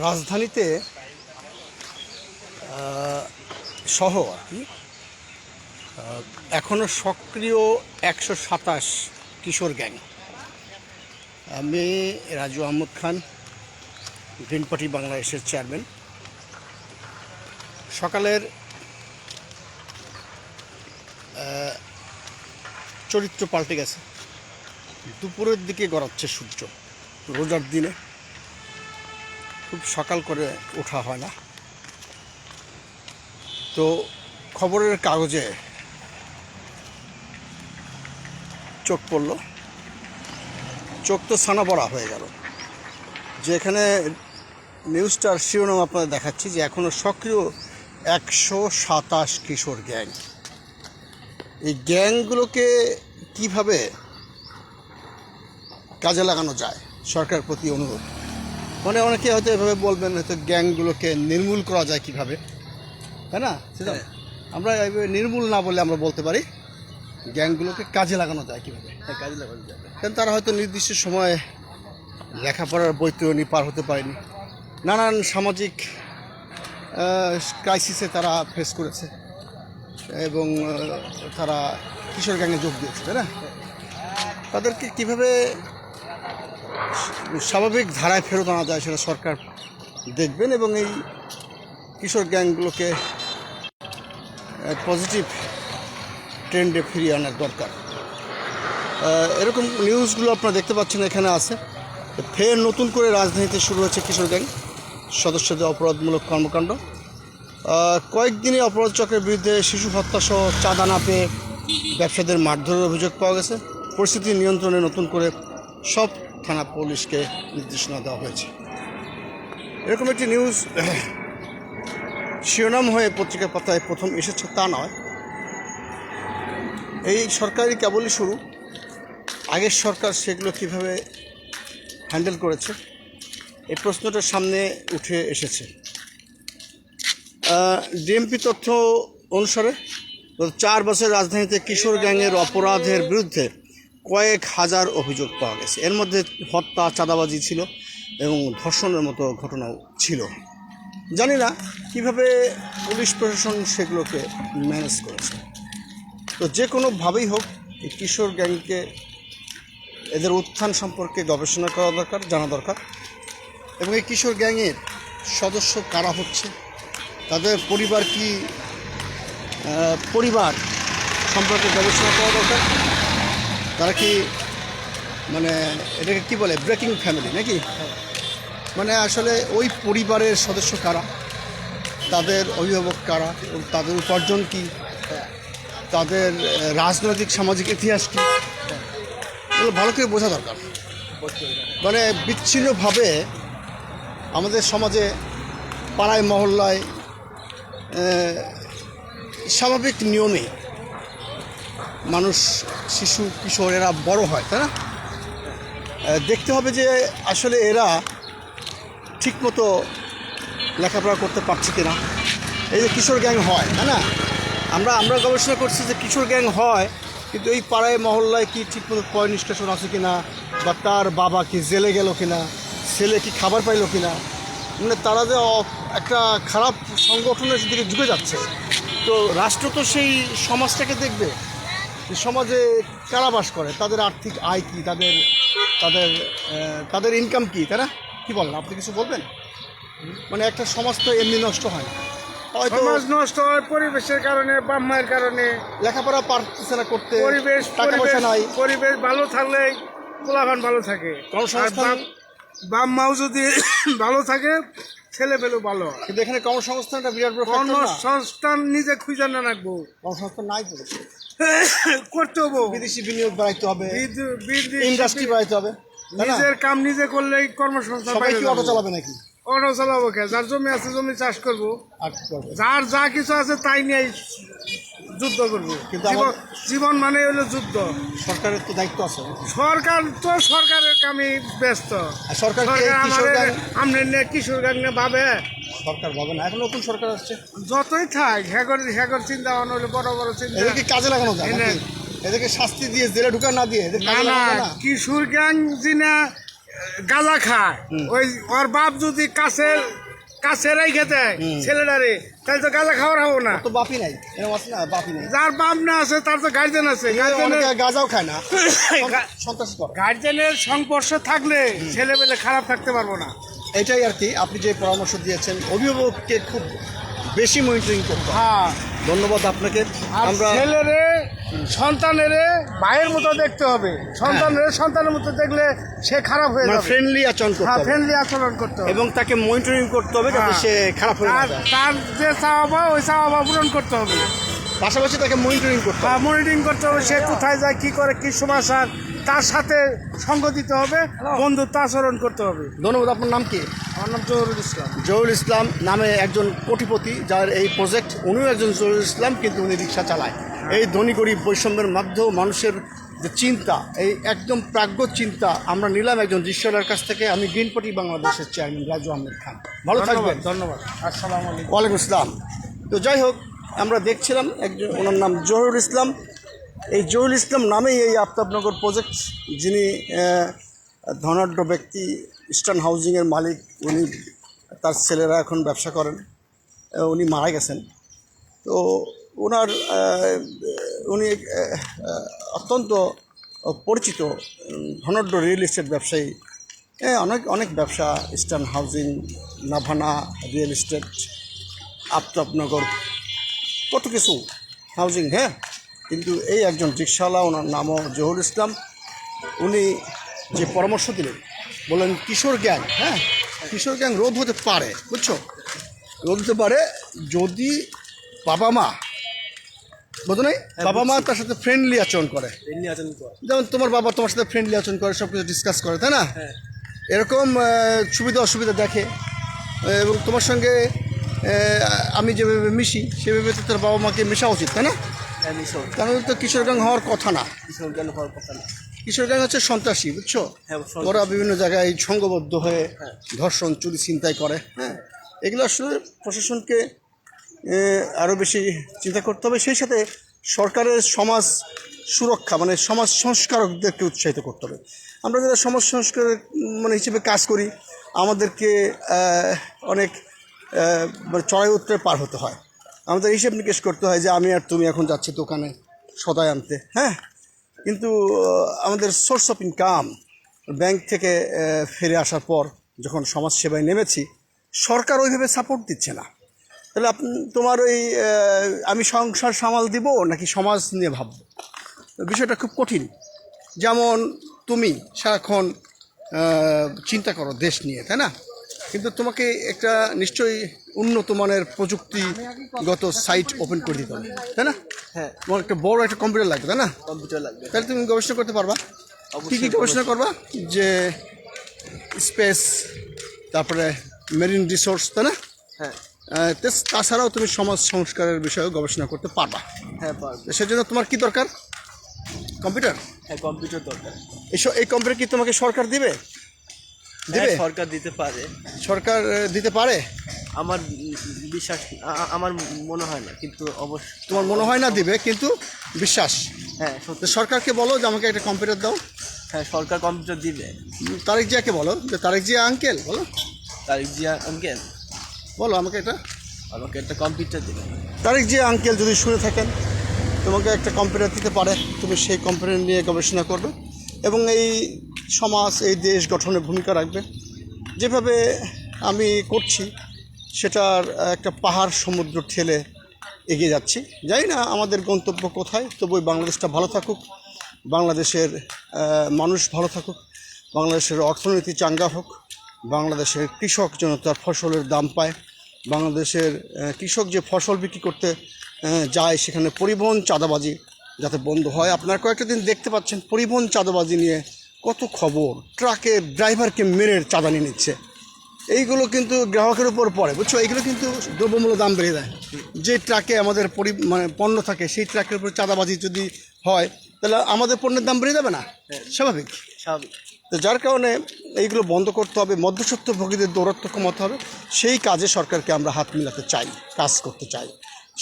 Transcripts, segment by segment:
রাজধানীতে সহ আর কি এখনও সক্রিয় 127 কিশোর গ্যাং। আমি রাজু আহমদ খান, গ্রিন পার্টি বাংলাদেশের চেয়ারম্যান। সকালের চরিত্র পাল্টে গেছে, দুপুরের দিকে গড়াচ্ছে সূর্য। রোজার দিনে খুব সকাল করে ওঠা হয় না, তো খবরের কাগজে চোখ পড়ল, চোখ তো ছানা পড়া হয়ে গেল। যে এখানে নিউজটার শিরোনাম আপনাদের দেখাচ্ছি যে এখনও সক্রিয় 127 কিশোর গ্যাং। এই গ্যাংগুলোকে কিভাবে কাজে লাগানো যায়, সরকারের প্রতি অনুরোধ। মানে অনেকে হয়তো এভাবে বলবেন, হয়তো গ্যাংগুলোকে নির্মূল করা যায় কিভাবে, তাই না? সেটা আমরা এইভাবে নির্মূল না বলে আমরা বলতে পারি গ্যাংগুলোকে কাজে লাগানো যায় কীভাবে। কাজে লাগানো যায় কারণ তারা হয়তো নির্দিষ্ট সময়ে লেখাপড়ার বৈতরণী পার হতে পারেনি, নানান সামাজিক ক্রাইসিসে তারা ফেস করেছে এবং তারা কিশোর গ্যাংয়ে যোগ দিয়েছে, তাই না? তাদেরকে কীভাবে স্বাভাবিক ধারায় ফেরত আনা যায় সেটা সরকার দেখবেন এবং এই কিশোর গ্যাংগুলোকে পজিটিভ ট্রেন্ডে ফিরিয়ে আনার দরকার। এরকম নিউজগুলো আপনারা দেখতে পাচ্ছেন এখানে আছে। ফের নতুন করে রাজধানীতে শুরু হয়েছে কিশোর গ্যাং সদস্যদের অপরাধমূলক কর্মকাণ্ড। কয়েকদিনে অপরাধ চক্রের বিরুদ্ধে শিশু হত্যাসহ চাঁদা না পেয়ে ব্যবসাদের মারধরের অভিযোগ পাওয়া গেছে। পরিস্থিতি নিয়ন্ত্রণে নতুন করে সব থানা পুলিশকে নির্দেশনা দেওয়া হয়েছে। এরকম একটি নিউজ শিরোনাম হয়ে পত্রিকার পাতায় প্রথম এসেছে তা নয়, এই সরকারই কেবলই শুরু। আগের সরকার সেগুলো কীভাবে হ্যান্ডেল করেছে এই প্রশ্নটার সামনে উঠে এসেছে। ডিএমপি তথ্য অনুসারে গত 4 বছর রাজধানীতে কিশোর গ্যাংয়ের অপরাধের বিরুদ্ধে কয়েক হাজার অভিযোগ পাওয়া গেছে। এর মধ্যে হত্যা, চাঁদাবাজি ছিল এবং ধর্ষণের মতো ঘটনাও ছিল। জানি না কীভাবে পুলিশ প্রশাসন সেগুলোকে ম্যানেজ করেছে। তো যে কোনোভাবেই হোক এই কিশোর গ্যাংকে, এদের উত্থান সম্পর্কে গবেষণা করা দরকার, জানা দরকার এবং এই কিশোর গ্যাংয়ের সদস্য কারা হচ্ছে, তাদের পরিবার কি, পরিবার সম্পর্কে গবেষণা করা দরকার। তারা কি মানে এটাকে কি বলে, ব্রেকিং ফ্যামিলি নাকি? মানে আসলে ওই পরিবারের সদস্য কারা, তাদের অভিভাবক কারা, তাদের উপার্জন কি, তাদের রাজনৈতিক সামাজিক ইতিহাস কী, এগুলো ভালো করে বোঝা দরকার। মানে বিচ্ছিন্নভাবে আমাদের সমাজে পাড়ায় মহল্লায় স্বাভাবিক নিয়মে মানুষ, শিশু, কিশোর এরা বড় হয়, তাই না? দেখতে হবে যে আসলে এরা ঠিকমতো লেখাপড়া করতে পারছে কিনা। এই যে কিশোর গ্যাং হয়, তাই না? আমরা গবেষণা করছি যে কিশোর গ্যাং হয়, কিন্তু এই পাড়ায় মহল্লায় কি ঠিকমতো পয় নিষ্কাশন আছে কিনা, বা তার বাবা কি জেলে গেল কিনা, ছেলে কি খাবার পাইল কিনা। মানে তারা যে একটা খারাপ সংগঠনের দিকে ঝুঁকে যাচ্ছে। তো রাষ্ট্র তো সেই সমাজটাকে দেখবে, সমাজে কারা বাস করে, তাদের আর্থিক আয় কী, তাদের তাদের তাদের ইনকাম কী, তারা কী বলেন? আপনি কিছু বলবেন? মানে একটা সমাজ তো এমনি নষ্ট হয় না, হয়তো সমাজ নষ্ট হয় পরিবেশের কারণে, বাপ মায়ের কারণে। লেখাপড়া পারতেছে না করতে, পরিবেশ টাকা পয়সা নাই। পরিবেশ ভালো থাকলে পোলাপান ভালো থাকে, কর্মসংস্থান, বাপ মাও যদি ভালো থাকে ছেলে পেলেও ভালো হয়। কিন্তু এখানে কর্মসংস্থানটা বিরাট বড় ফ্যাক্টর না। কর্মসংস্থান নিজে খুঁজে না রাখবো, কর্মসংস্থান নাই তো, করতে হবো। বিদেশি বিনিয়োগ বাড়াইতে হবে, বিদেশি ইন্ডাস্ট্রি বাড়াইতে হবে। নিজের কাম নিজে করলেই কর্মসংস্থান। সবাই কি অটো চালাবে নাকি? অটো চালাবো কে? যার জমি আছে জমি চাষ করবো, আর কি করবে? যার যা কিছু আছে তাই নিয়ে যুদ্ধ করবো। কিন্তু জীবন মানে হলো যুদ্ধ। সরকারের তো দায়িত্ব আছে। সরকার তো সরকারের কামে ব্যস্ত। সরকার আমরা কিশোর গ্যাং নিয়ে ভাবে, সরকার ভাবে না। এখন নতুন সরকার আসছে, যতই থাক হ্যাগর চিন্তা ভাবনা হলো বড় বড় চিন্তা। এদেরকে কাজে লাগানো যায়, এদেরকে শাস্তি দিয়ে জেলে ঢুকা না দিয়ে কিশোর গ্যাং যিনা গাঁজা খায়, ওই ওর বাপ যদি কাছে রেখে দেয় ছেলেটারে, তাহলে তো গাঁজা খাওয়ার হবো না। তো বাপই নাই, এরকম আছে না, বাপই নাই। যার বাপ না আছে তার তো গার্জেন আছে। অনেকে গাঁজাও খায় না, সন্ত্রাসী করে। গার্জেনের সংস্পর্শ থাকলে ছেলেমেলে খারাপ থাকতে পারবো না। এটাই আর কি, আপনি যে পরামর্শ দিয়েছেন, অভিভাবককে খুব বেশি মনিটরিং করতে হবে। হ্যাঁ, ধন্যবাদ আপনাকে। আর আমরা ছেলেরে সন্তানেরে ভাইয়ের মতো দেখতে হবে। সন্তানের মতো দেখলে সে খারাপ হয়ে যাবে। ফ্রেন্ডলি আচরণ করতে হ্যাঁ, হবে ফ্রেন্ডলি আচরণ করতে হবে এবং তাকে মনিটরিং করতে হবে যাতে হ্যাঁ। সে খারাপ হয়ে না তার যায়। তার যে চাওয়া ওই চাওয়া পূরণ করতে হবে। পাশাপাশি তাকে মনিটরিং করতে হবে। হ্যাঁ, মনিটরিং করতে হবে, সে কোথায় যায়, কি করে, কি সময় সার, তার সাথে সঙ্গ দিতে হবে, বন্ধুত্ব আচরণ করতে হবে। ধন্যবাদ। আপনার নাম কি? আমার নাম জহুরুল ইসলাম। জহুরুল ইসলাম নামে একজন কোটিপতি, যার এই প্রজেক্ট, উনিও একজন জহুরুল ইসলাম, কিন্তু উনি রিক্সা চালায়। এই ধনী গরিব বৈষম্যের মাধ্যমে মানুষের যে চিন্তা, এই একদম প্রাজ্ঞ চিন্তা আমরা নিলাম একজন রিক্সাওয়ালার কাছ থেকে। আমি গ্রিন পার্টি বাংলাদেশের চেয়ারম্যান রাজু আহমেদ খান। ভালো থাকবেন। ধন্যবাদ। আসসালামু আলাইকুম। ওয়ালাইকুম আসসালাম। তো যাই হোক, আমরা দেখছিলাম একজন, ওনার নাম জহুরুল ইসলাম। এই জহুরুল ইসলাম নামেই এই আফতাবনগর প্রজেক্ট, যিনি ধনাঢ্য ব্যক্তি, ইস্টার্ন হাউজিংয়ের মালিক। উনি, তার ছেলেরা এখন ব্যবসা করেন। উনি মারা গেছেন। তো ওনার উনি অত্যন্ত পরিচিত ধনাঢ্য রিয়েল এস্টেট ব্যবসায়ী। অনেক ব্যবসা, eastern housing, Navana real estate, Aftabnagar, কত কিছু হাউজিং। হ্যাঁ, কিন্তু এই একজন রিক্সাওয়ালা, ওনার নামও জহুরুল ইসলাম। উনি যে পরামর্শ দিলেন, বললেন কিশোর গ্যাং, হ্যাঁ কিশোর গ্যাং রোধ হতে পারে, বুঝছো, রোধ হতে পারে যদি বাবা মা, বোঝো নাই, বাবা মা তার সাথে ফ্রেন্ডলি আচরণ করে। যেমন তোমার বাবা তোমার সাথে ফ্রেন্ডলি আচরণ করে, সব কিছু ডিসকাস করে, তাই না? এরকম সুবিধা অসুবিধা দেখে, এবং তোমার সঙ্গে আমি যেভাবে মিশি সেভাবে তো তার বাবা মাকে মেশা উচিত, তাই না? কারণ তো কিশোর গ্যাং হওয়ার কথা না। কিশোর গ্যাং হচ্ছে সন্ত্রাসী, বুঝছো, ওরা বিভিন্ন জায়গায় সংঘবদ্ধ হয়ে ধর্ষণ, চুরি, ছিনতাই করে। হ্যাঁ, এগুলো আসলে প্রশাসনকে আরও বেশি চিন্তা করতে হবে। সেই সাথে সরকারের সমাজ সুরক্ষা, মানে সমাজ সংস্কারকদেরকে উৎসাহিত করতে হবে। আমরা যারা সমাজ সংস্কারক মানে হিসেবে কাজ করি, আমাদেরকে অনেক মানে চড়াই উত্তরে পার হতে হয়। আমাদের হিসেব নিকেশ করতে হয় যে আমি আর তুমি এখন যাচ্ছি দোকানে সদাই আনতে, হ্যাঁ, কিন্তু আমাদের সোর্স অফ ইনকাম ব্যাংক থেকে ফিরে আসার পর যখন সমাজ সেবায় নেমেছি, সরকার ওইভাবে সাপোর্ট দিচ্ছে না। তাহলে তোমার ওই আমি সংসার সামাল দিব নাকি সমাজ নিয়ে ভাববো, বিষয়টা খুব কঠিন। যেমন তুমি সারাক্ষণ চিন্তা করো দেশ নিয়ে, তাই না? কিন্তু তোমাকে একটা নিশ্চয়ই উন্নত মানের প্রযুক্তিগত সাইট ওপেন করে দিতে হবে, তাই না? হ্যাঁ, তোমার একটা বড় একটা কম্পিউটার লাগবে, তাই না? কম্পিউটার লাগবে। তাহলে তুমি গবেষণা করতে পারবা। কী কী গবেষণা করবা? যে স্পেস, তারপরে মেরিন রিসোর্স, তাই না? হ্যাঁ তাছাড়াও তুমি সমাজ সংস্কারের বিষয়েও গবেষণা করতে পারবা। হ্যাঁ পারবো। সেজন্য তোমার কি দরকার? কম্পিউটার। হ্যাঁ, কম্পিউটার দরকার। এই কম্পিউটার কি তোমাকে সরকার দিবে? হ্যাঁ, সরকার দিতে পারে। সরকার দিতে পারে আমার বিশ্বাস, আমার মনে হয় না, কিন্তু অবশ্যই। তোমার মনে হয় না দিবে, কিন্তু বিশ্বাস। হ্যাঁ তো সত্যি। সরকারকে বলো যে আমাকে একটা কম্পিউটার দাও। হ্যাঁ, সরকার কম্পিউটার দিবে। তারেক জিয়াকে বলো যে তারেক জিয়া আঙ্কেল, বলো তারিক জিয়া আঙ্কেল, বলো আমাকে আমাকে একটা কম্পিউটার দিবে। তারেক জিয়া আঙ্কেল যদি শুনে থাকেন, তোমাকে একটা কম্পিউটার দিতে পারে, তুমি সেই কম্পিউটার নিয়ে গবেষণা করবে এবং এই সমাজ, এই দেশ গঠনে ভূমিকা রাখবে। যেভাবে আমি করছি সেটার একটা পাহাড় সমুদ্র ঠেলে এগিয়ে যাচ্ছি। জানি না আমাদের গন্তব্য কোথায়, তবু বাংলাদেশটা ভালো থাকুক, বাংলাদেশের মানুষ ভালো থাকুক, বাংলাদেশের অর্থনীতি চাঙ্গা হোক, বাংলাদেশের কৃষক যেন তার ফসলের দাম পায়, বাংলাদেশের কৃষক যে ফসল বিক্রি করতে যায় সেখানে পরিবহন চাঁদাবাজি যাতে বন্ধ হয়। আপনারা কয়েকটা দিন দেখতে পাচ্ছেন পরিবহন চাঁদাবাজি নিয়ে কত খবর, ট্রাকে ড্রাইভারকে মেরে চাঁদা নিয়ে নিচ্ছে। এইগুলো কিন্তু গ্রাহকের উপর পড়ে, বুঝছো, এইগুলো কিন্তু দ্রব্যমূল্য দাম বেড়ে দেয়। যে ট্রাকে আমাদের মানে পণ্য থাকে, সেই ট্রাকের উপর চাঁদাবাজি যদি হয় তাহলে আমাদের পণ্যের দাম বেড়ে যাবে না? স্বাভাবিক। তো যার কারণে এইগুলো বন্ধ করতে হবে, মধ্যস্বত্বভোগীদের দৌরাত্ম্য কমাতে হবে। সেই কাজে সরকারকে আমরা হাত মিলাতে চাই, কাজ করতে চাই।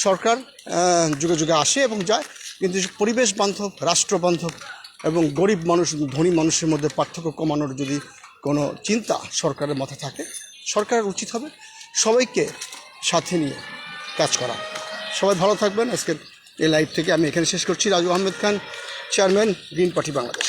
সরকার যুগে যুগে আসে এবং যায়, কিন্তু পরিবেশ বান্ধব, রাষ্ট্র বান্ধব এবং গরিব মানুষ ধনী মানুষের মধ্যে পার্থক্য কমানোর যদি কোনো চিন্তা সরকারের মাথায় থাকে, সরকারের উচিত হবে সবাইকে সাথে নিয়ে কাজ করা। সবাই ভালো থাকবেন। আজকের এই লাইভ থেকে আমি এখানে শেষ করছি। Raju Ahmed Khan, chairman, green party Bangladesh.